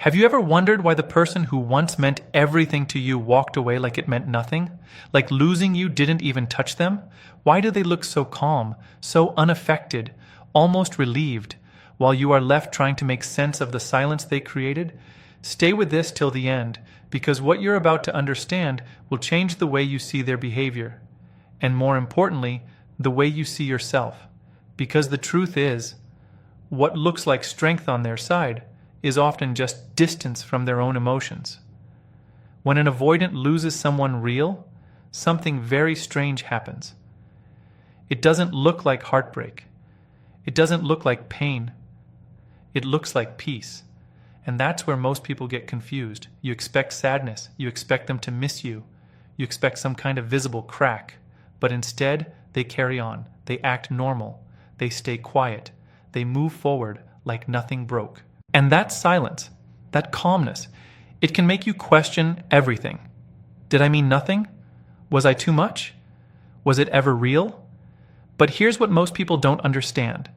Have you ever wondered why the person who once meant everything to you walked away like it meant nothing? Like losing you didn't even touch them? Why do they look so calm, so unaffected, almost relieved, while you are left trying to make sense of the silence they created? Stay with this till the end, because what you're about to understand will change the way you see their behavior. And more importantly, the way you see yourself. Because the truth is, what looks like strength on their side is often just distance from their own emotions. When an avoidant loses someone real, something very strange happens. It doesn't look like heartbreak. It doesn't look like pain. It looks like peace. And that's where most people get confused. You expect sadness. You expect them to miss you. You expect some kind of visible crack. But instead, they carry on. They act normal. They stay quiet. They move forward like nothing broke. And that silence, that calmness, it can make you question everything. Did I mean nothing? Was I too much? Was it ever real? But here's what most people don't understand.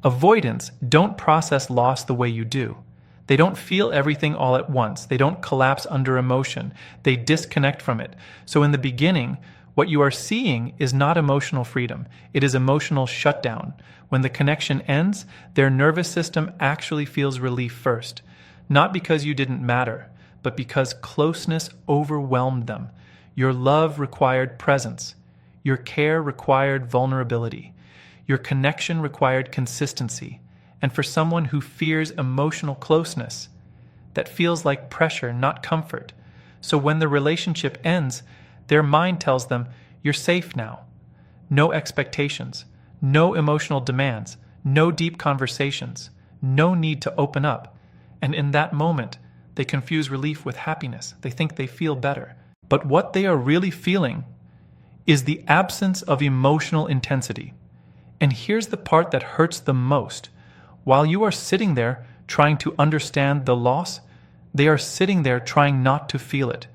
Avoidants don't process loss the way you do. They don't feel everything all at once. They don't collapse under emotion. They disconnect from it. So in the beginning, what you are seeing is not emotional freedom. It is emotional shutdown. When the connection ends, their nervous system actually feels relief first. Not because you didn't matter, but because closeness overwhelmed them. Your love required presence. Your care required vulnerability. Your connection required consistency. And for someone who fears emotional closeness, that feels like pressure, not comfort. So when the relationship ends, their mind tells them, you're safe now. No expectations, no emotional demands, no deep conversations, no need to open up. And in that moment, they confuse relief with happiness. They think they feel better. But what they are really feeling is the absence of emotional intensity. And here's the part that hurts the most. While you are sitting there trying to understand the loss, they are sitting there trying not to feel it.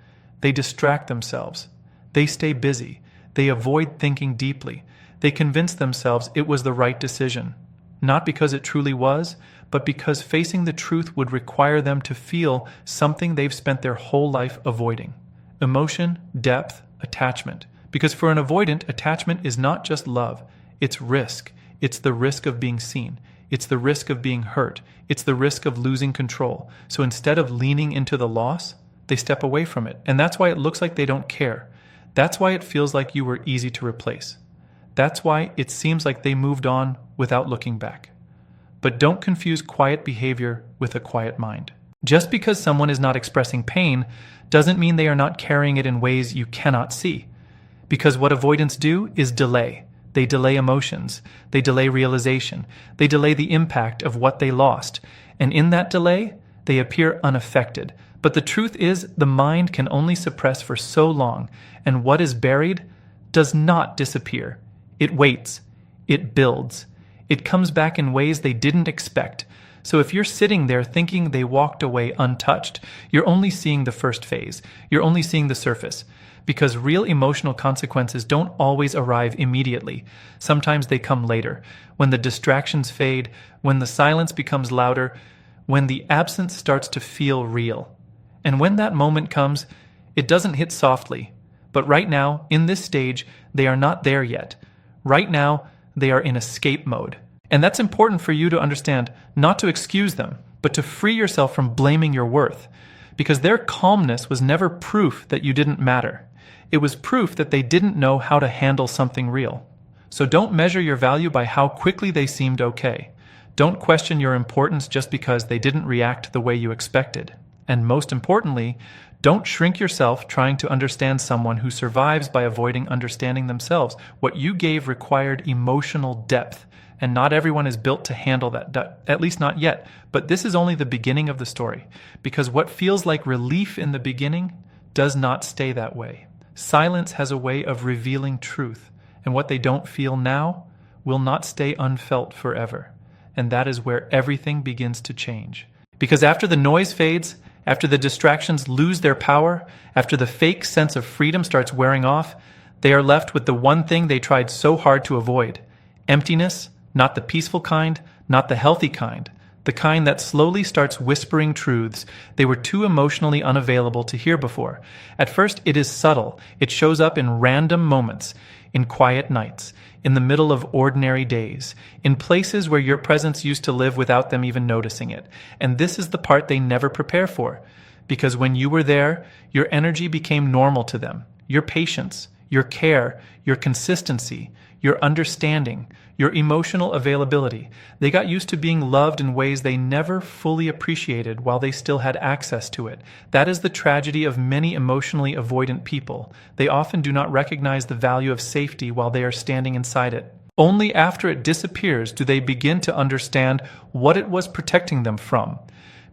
They distract themselves. They stay busy. They avoid thinking deeply. They convince themselves it was the right decision. Not because it truly was, but because facing the truth would require them to feel something they've spent their whole life avoiding. Emotion, depth, attachment. Because for an avoidant, attachment is not just love. It's risk. It's the risk of being seen. It's the risk of being hurt. It's the risk of losing control. So instead of leaning into the loss, they step away from it. And that's why it looks like they don't care. That's why it feels like you were easy to replace. That's why it seems like they moved on without looking back. But don't confuse quiet behavior with a quiet mind. Just because someone is not expressing pain doesn't mean they are not carrying it in ways you cannot see. Because what avoidants do is delay. They delay emotions. They delay realization. They delay the impact of what they lost. And in that delay, they appear unaffected. But the truth is, the mind can only suppress for so long, and what is buried does not disappear. It waits. It builds. It comes back in ways they didn't expect. So if you're sitting there thinking they walked away untouched, you're only seeing the first phase. You're only seeing the surface. Because real emotional consequences don't always arrive immediately. Sometimes they come later, when the distractions fade, when the silence becomes louder, when the absence starts to feel real. And when that moment comes, it doesn't hit softly. But right now, in this stage, they are not there yet. Right now, they are in escape mode. And that's important for you to understand, not to excuse them, but to free yourself from blaming your worth. Because their calmness was never proof that you didn't matter. It was proof that they didn't know how to handle something real. So don't measure your value by how quickly they seemed okay. Don't question your importance just because they didn't react the way you expected. And most importantly, don't shrink yourself trying to understand someone who survives by avoiding understanding themselves. What you gave required emotional depth, and not everyone is built to handle that, at least not yet. But this is only the beginning of the story, because what feels like relief in the beginning does not stay that way. Silence has a way of revealing truth, and what they don't feel now will not stay unfelt forever. And that is where everything begins to change. Because after the noise fades, after the distractions lose their power, after the fake sense of freedom starts wearing off, they are left with the one thing they tried so hard to avoid: emptiness, not the peaceful kind, not the healthy kind, the kind that slowly starts whispering truths they were too emotionally unavailable to hear before. At first, it is subtle. It shows up in random moments, in quiet nights, in the middle of ordinary days, in places where your presence used to live without them even noticing it. And this is the part they never prepare for. Because when you were there, your energy became normal to them. Your patience, your care, your consistency, your understanding, your emotional availability. They got used to being loved in ways they never fully appreciated while they still had access to it. That is the tragedy of many emotionally avoidant people. They often do not recognize the value of safety while they are standing inside it. Only after it disappears do they begin to understand what it was protecting them from.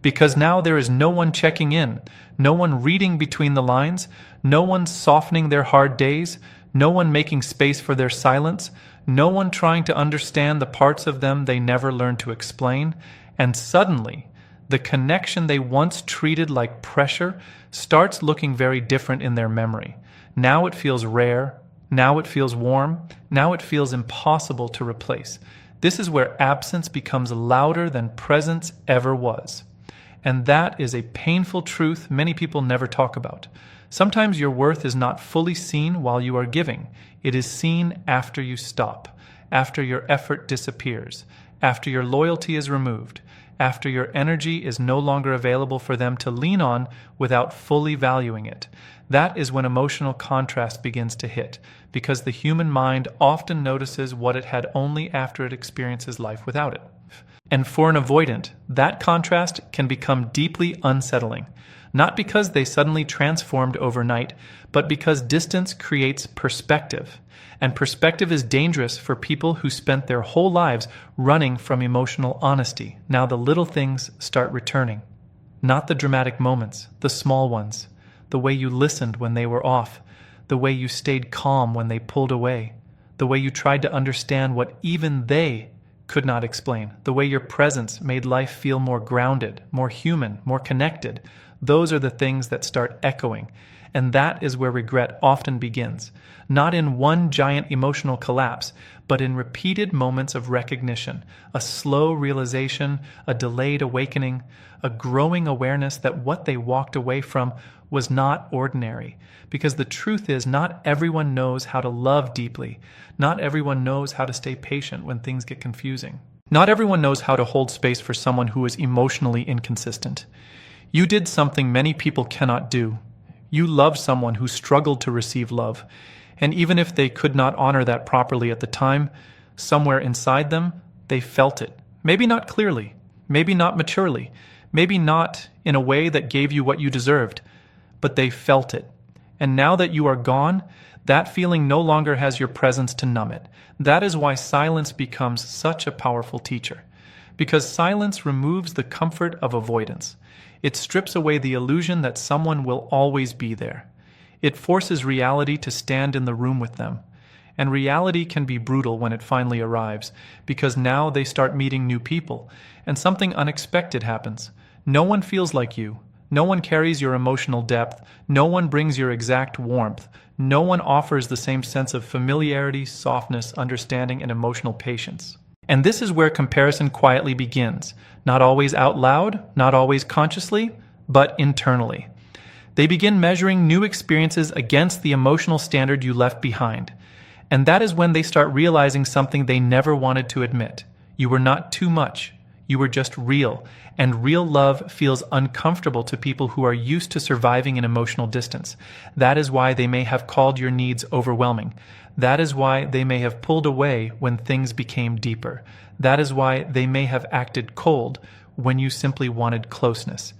Because now there is no one checking in, no one reading between the lines, no one softening their hard days, no one making space for their silence, no one trying to understand the parts of them they never learned to explain, and suddenly, the connection they once treated like pressure starts looking very different in their memory. Now it feels rare, now it feels warm, now it feels impossible to replace. This is where absence becomes louder than presence ever was. And that is a painful truth many people never talk about. Sometimes your worth is not fully seen while you are giving. It is seen after you stop, after your effort disappears, after your loyalty is removed, after your energy is no longer available for them to lean on without fully valuing it. That is when emotional contrast begins to hit, because the human mind often notices what it had only after it experiences life without it. And for an avoidant, that contrast can become deeply unsettling, not because they suddenly transformed overnight, but because distance creates perspective. And perspective is dangerous for people who spent their whole lives running from emotional honesty. Now the little things start returning. Not the dramatic moments, the small ones, the way you listened when they were off, the way you stayed calm when they pulled away, the way you tried to understand what even they could not explain, the way your presence made life feel more grounded, more human, more connected. Those are the things that start echoing. And that is where regret often begins. Not in one giant emotional collapse, but in repeated moments of recognition, a slow realization, a delayed awakening, a growing awareness that what they walked away from was not ordinary. Because the truth is, not everyone knows how to love deeply. Not everyone knows how to stay patient when things get confusing. Not everyone knows how to hold space for someone who is emotionally inconsistent. You did something many people cannot do. You loved someone who struggled to receive love. And even if they could not honor that properly at the time, somewhere inside them, they felt it. Maybe not clearly, maybe not maturely, maybe not in a way that gave you what you deserved, but they felt it. And now that you are gone, that feeling no longer has your presence to numb it. That is why silence becomes such a powerful teacher. Because silence removes the comfort of avoidance. It strips away the illusion that someone will always be there. It forces reality to stand in the room with them. And reality can be brutal when it finally arrives, because now they start meeting new people, and something unexpected happens. No one feels like you. No one carries your emotional depth. No one brings your exact warmth. No one offers the same sense of familiarity, softness, understanding, and emotional patience. And this is where comparison quietly begins, not always out loud, not always consciously, but internally. They begin measuring new experiences against the emotional standard you left behind. And that is when they start realizing something they never wanted to admit. You were not too much. You were just real. And real love feels uncomfortable to people who are used to surviving in emotional distance. That is why they may have called your needs overwhelming. That is why they may have pulled away when things became deeper. That is why they may have acted cold when you simply wanted closeness.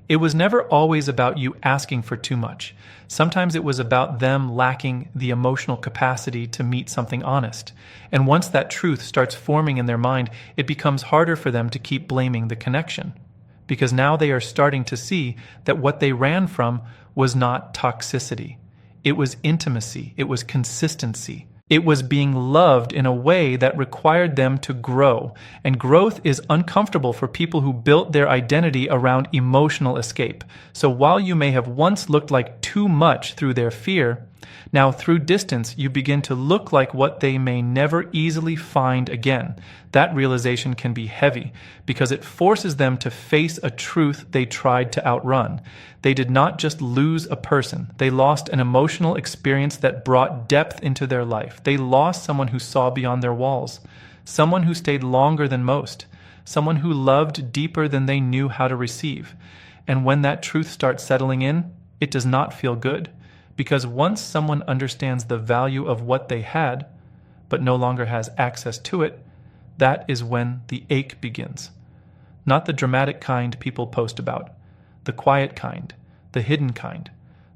It was never always about you asking for too much. Sometimes it was about them lacking the emotional capacity to meet something honest. And once that truth starts forming in their mind, it becomes harder for them to keep blaming the connection. Because now they are starting to see that what they ran from was not toxicity. It was intimacy. It was consistency. It was being loved in a way that required them to grow. And growth is uncomfortable for people who built their identity around emotional escape. So while you may have once looked like too much through their fear, Now, through distance, you begin to look like what they may never easily find again. That realization can be heavy because it forces them to face a truth they tried to outrun. They did not just lose a person, they lost an emotional experience that brought depth into their life. They lost someone who saw beyond their walls, someone who stayed longer than most, someone who loved deeper than they knew how to receive. And when that truth starts settling in, it does not feel good. Because once someone understands the value of what they had, but no longer has access to it, that is when the ache begins. Not the dramatic kind people post about, the quiet kind, the hidden kind,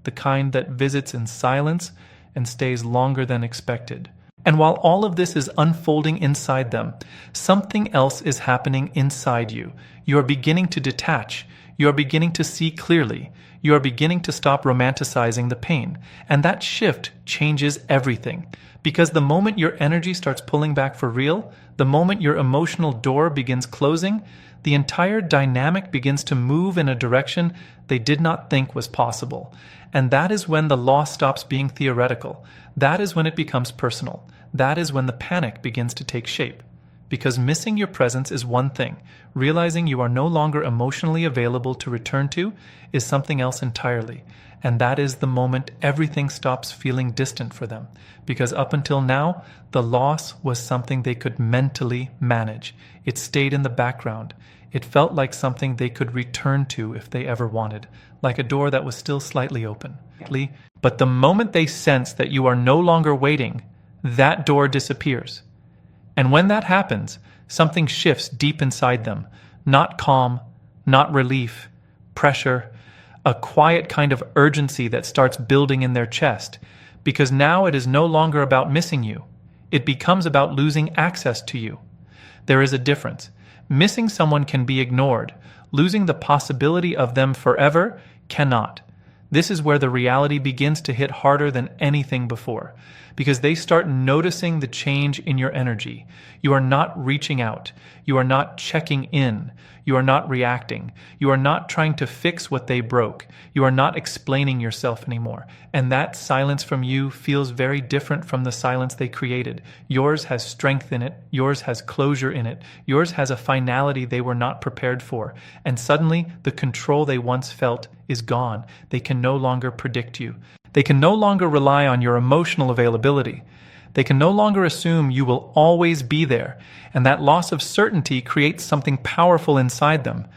the kind that visits in silence and stays longer than expected. And while all of this is unfolding inside them, something else is happening inside you. You are beginning to detach. You are beginning to see clearly. You are beginning to stop romanticizing the pain. And that shift changes everything. Because the moment your energy starts pulling back for real, the moment your emotional door begins closing, the entire dynamic begins to move in a direction they did not think was possible. And that is when the loss stops being theoretical. That is when it becomes personal. That is when the panic begins to take shape. Because missing your presence is one thing. Realizing you are no longer emotionally available to return to is something else entirely. And that is the moment everything stops feeling distant for them. Because up until now, the loss was something they could mentally manage. It stayed in the background. It felt like something they could return to if they ever wanted, like a door that was still slightly open. But the moment they sense that you are no longer waiting, that door disappears. And when that happens, something shifts deep inside them. Not calm, not relief, pressure, a quiet kind of urgency that starts building in their chest. Because now it is no longer about missing you. It becomes about losing access to you. There is a difference. Missing someone can be ignored. Losing the possibility of them forever cannot. This is where the reality begins to hit harder than anything before, because they start noticing the change in your energy. You are not reaching out. You are not checking in. You are not reacting. You are not trying to fix what they broke. You are not explaining yourself anymore. And that silence from you feels very different from the silence they created. Yours has strength in it. Yours has closure in it. Yours has a finality they were not prepared for. And suddenly, the control they once felt is gone. They can no longer predict you. They can no longer rely on your emotional availability. They can no longer assume you will always be there, and that loss of certainty creates something powerful inside them,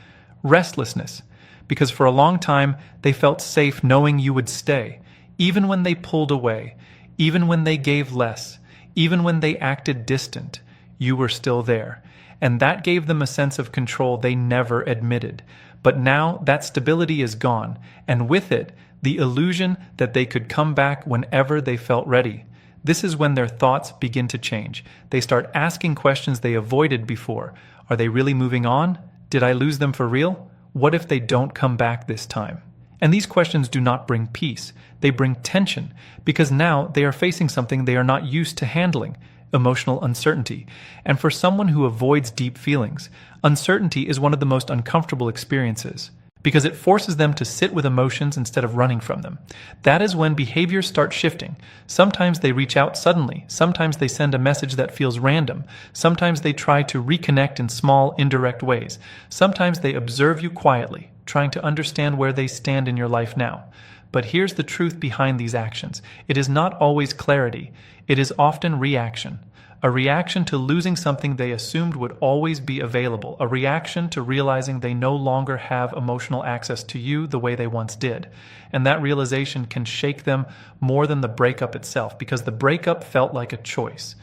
restlessness, because for a long time they felt safe knowing you would stay, even when they pulled away, even when they gave less, even when they acted distant, you were still there, and that gave them a sense of control they never admitted. But now that stability is gone, and with it, the illusion that they could come back whenever they felt ready. This is when their thoughts begin to change. They start asking questions they avoided before. Are they really moving on? Did I lose them for real? What if they don't come back this time? And these questions do not bring peace. They bring tension, because now they are facing something they are not used to handling, emotional uncertainty. And for someone who avoids deep feelings, uncertainty is one of the most uncomfortable experiences, because it forces them to sit with emotions instead of running from them. That is when behaviors start shifting. Sometimes they reach out suddenly. Sometimes they send a message that feels random. Sometimes they try to reconnect in small, indirect ways. Sometimes they observe you quietly, trying to understand where they stand in your life now. But here's the truth behind these actions. It is not always clarity. It is often reaction. A reaction to losing something they assumed would always be available. A reaction to realizing they no longer have emotional access to you the way they once did. And that realization can shake them more than the breakup itself, because the breakup felt like a choice.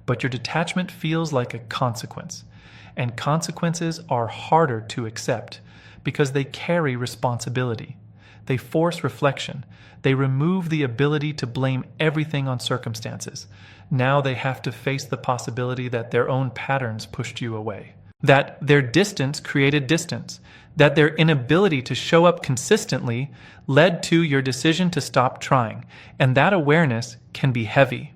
But your detachment feels like a consequence. And consequences are harder to accept because they carry responsibility. They force reflection. They remove the ability to blame everything on circumstances. Now they have to face the possibility that their own patterns pushed you away. That their distance created distance. That their inability to show up consistently led to your decision to stop trying. And that awareness can be heavy,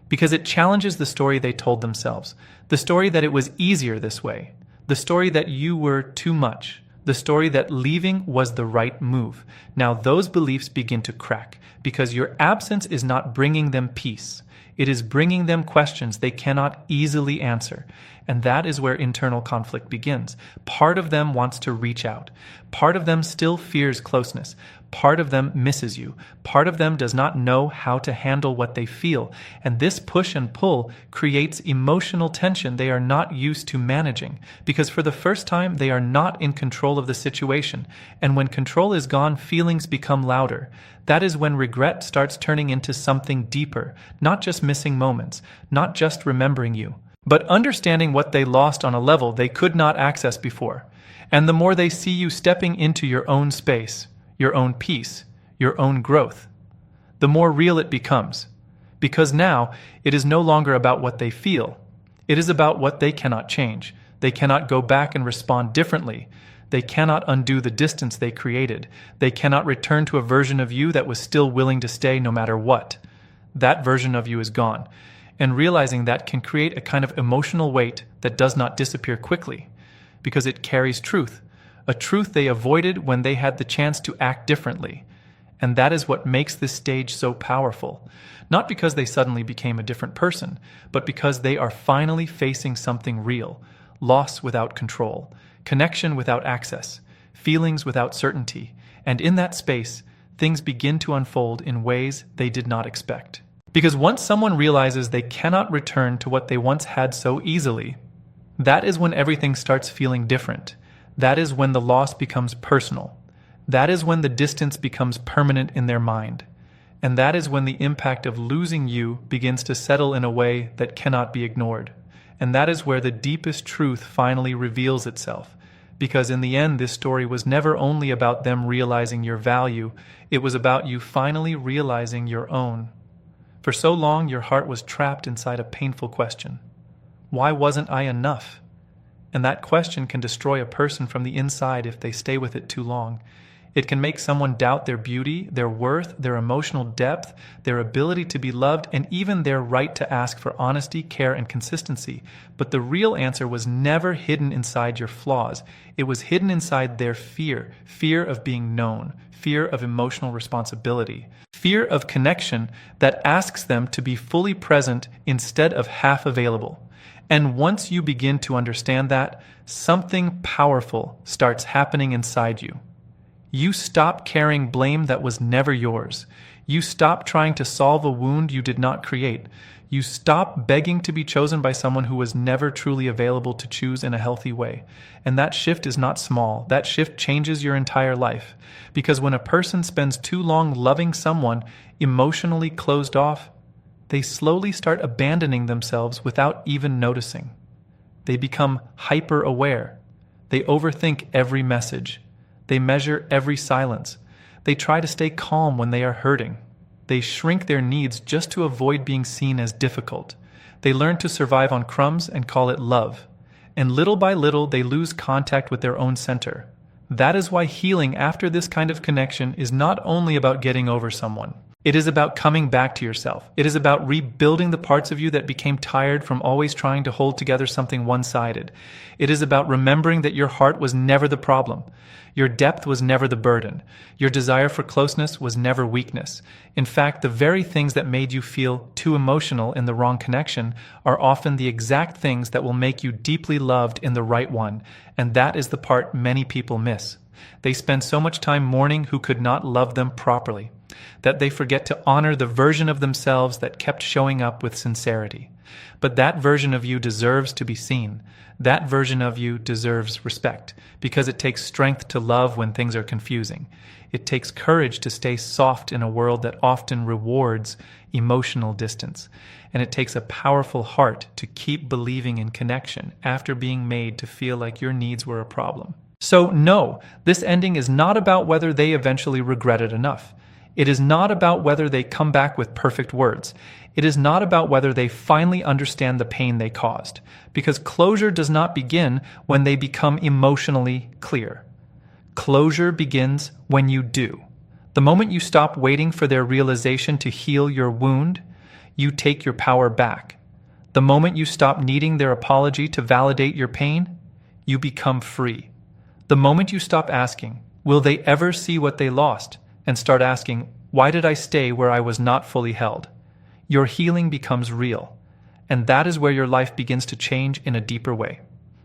because it challenges the story they told themselves. The story that it was easier this way. The story that you were too much. the story that leaving was the right move. Now those beliefs begin to crack because your absence is not bringing them peace. It is bringing them questions they cannot easily answer. And that is where internal conflict begins. Part of them wants to reach out. Part of them still fears closeness. Part of them misses you. Part of them does not know how to handle what they feel. And this push and pull creates emotional tension they are not used to managing. Because for the first time, they are not in control of the situation. And when control is gone, feelings become louder. That is when regret starts turning into something deeper, not just missing moments, not just remembering you, but understanding what they lost on a level they could not access before. And the more they see you stepping into your own space, your own peace, your own growth, the more real it becomes. Because now, it is no longer about what they feel. It is about what they cannot change. They cannot go back and respond differently. They cannot undo the distance they created. They cannot return to a version of you that was still willing to stay no matter what. That version of you is gone. And realizing that can create a kind of emotional weight that does not disappear quickly, because it carries truth, a truth they avoided when they had the chance to act differently. And that is what makes this stage so powerful. Not because they suddenly became a different person, but because they are finally facing something real, loss without control, connection without access, feelings without certainty. And in that space, things begin to unfold in ways they did not expect. Because once someone realizes they cannot return to what they once had so easily, that is when everything starts feeling different. That is when the loss becomes personal. That is when the distance becomes permanent in their mind. And that is when the impact of losing you begins to settle in a way that cannot be ignored. And that is where the deepest truth finally reveals itself. Because in the end, this story was never only about them realizing your value, it was about you finally realizing your own. For so long, your heart was trapped inside a painful question. Why wasn't I enough? And that question can destroy a person from the inside if they stay with it too long. It can make someone doubt their beauty, their worth, their emotional depth, their ability to be loved, and even their right to ask for honesty, care, and consistency. But the real answer was never hidden inside your flaws. It was hidden inside their fear of being known, fear of emotional responsibility, fear of connection that asks them to be fully present instead of half available. And once you begin to understand that, something powerful starts happening inside you. You stop carrying blame that was never yours. You stop trying to solve a wound you did not create. You stop begging to be chosen by someone who was never truly available to choose in a healthy way. And that shift is not small. That shift changes your entire life. Because when a person spends too long loving someone emotionally closed off, they slowly start abandoning themselves without even noticing. They become hyper-aware. They overthink every message. They measure every silence. They try to stay calm when they are hurting. They shrink their needs just to avoid being seen as difficult. They learn to survive on crumbs and call it love. And little by little, they lose contact with their own center. That is why healing after this kind of connection is not only about getting over someone. It is about coming back to yourself. It is about rebuilding the parts of you that became tired from always trying to hold together something one-sided. It is about remembering that your heart was never the problem. Your depth was never the burden. Your desire for closeness was never weakness. In fact, the very things that made you feel too emotional in the wrong connection are often the exact things that will make you deeply loved in the right one. And that is the part many people miss. They spend so much time mourning who could not love them properly, that they forget to honor the version of themselves that kept showing up with sincerity. But that version of you deserves to be seen. That version of you deserves respect, because it takes strength to love when things are confusing. It takes courage to stay soft in a world that often rewards emotional distance. And it takes a powerful heart to keep believing in connection after being made to feel like your needs were a problem. So no, this ending is not about whether they eventually regret it enough. It is not about whether they come back with perfect words. It is not about whether they finally understand the pain they caused, because closure does not begin when they become emotionally clear. Closure begins when you do. The moment you stop waiting for their realization to heal your wound, you take your power back. The moment you stop needing their apology to validate your pain, you become free. The moment you stop asking, will they ever see what they lost, and start asking, why did I stay where I was not fully held? Your healing becomes real, and that is where your life begins to change in a deeper way.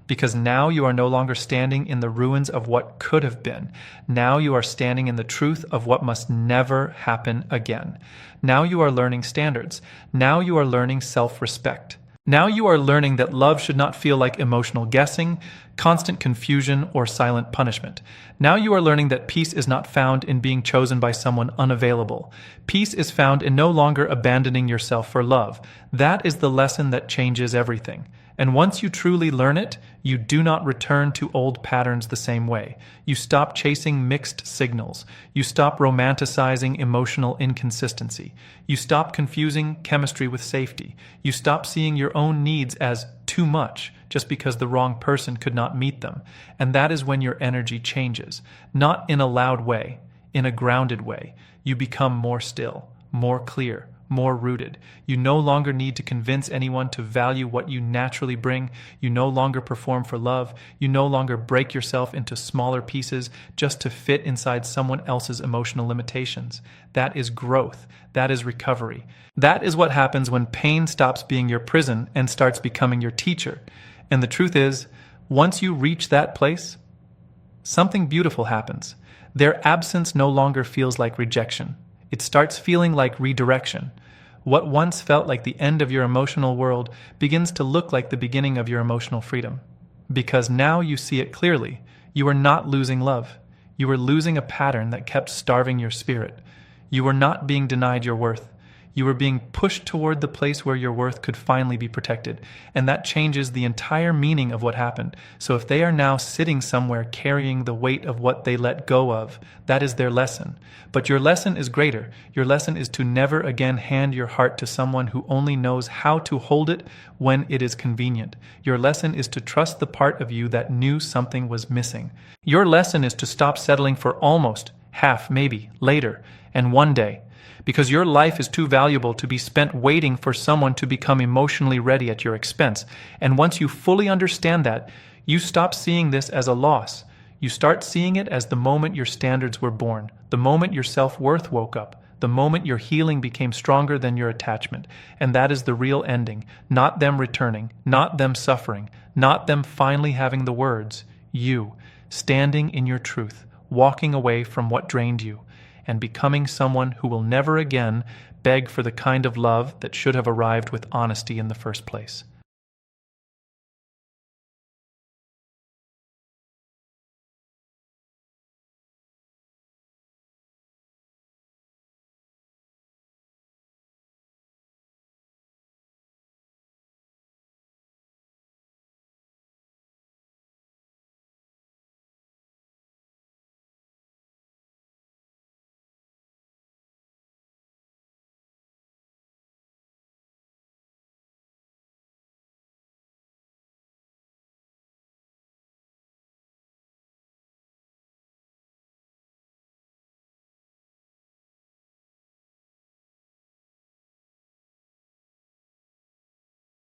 Because now you are no longer standing in the ruins of what could have been. Now you are standing in the truth of what must never happen again. Now you are learning standards. Now you are learning self-respect. Now you are learning that love should not feel like emotional guessing, constant confusion, or silent punishment. Now you are learning that peace is not found in being chosen by someone unavailable. Peace is found in no longer abandoning yourself for love. That is the lesson that changes everything. And once you truly learn it, you do not return to old patterns the same way. You stop chasing mixed signals. You stop romanticizing emotional inconsistency. You stop confusing chemistry with safety. You stop seeing your own needs as too much just because the wrong person could not meet them. And that is when your energy changes. Not in a loud way, in a grounded way. You become more still, more clear, more rooted. You no longer need to convince anyone to value what you naturally bring. You no longer perform for love. You no longer break yourself into smaller pieces just to fit inside someone else's emotional limitations. That is growth. That is recovery. That is what happens when pain stops being your prison and starts becoming your teacher. And the truth is, once you reach that place, something beautiful happens. Their absence no longer feels like rejection. It starts feeling like redirection. What once felt like the end of your emotional world begins to look like the beginning of your emotional freedom. Because now you see it clearly. You are not losing love. You are losing a pattern that kept starving your spirit. You were not being denied your worth. You were being pushed toward the place where your worth could finally be protected. And that changes the entire meaning of what happened. So if they are now sitting somewhere carrying the weight of what they let go of, that is their lesson. But your lesson is greater. Your lesson is to never again hand your heart to someone who only knows how to hold it when it is convenient. Your lesson is to trust the part of you that knew something was missing. Your lesson is to stop settling for almost, half, maybe, later, and one day. Because your life is too valuable to be spent waiting for someone to become emotionally ready at your expense. And once you fully understand that, you stop seeing this as a loss. You start seeing it as the moment your standards were born, the moment your self-worth woke up, the moment your healing became stronger than your attachment. And that is the real ending. Not them returning, not them suffering, not them finally having the words. You, standing in your truth, walking away from what drained you, and becoming someone who will never again beg for the kind of love that should have arrived with honesty in the first place.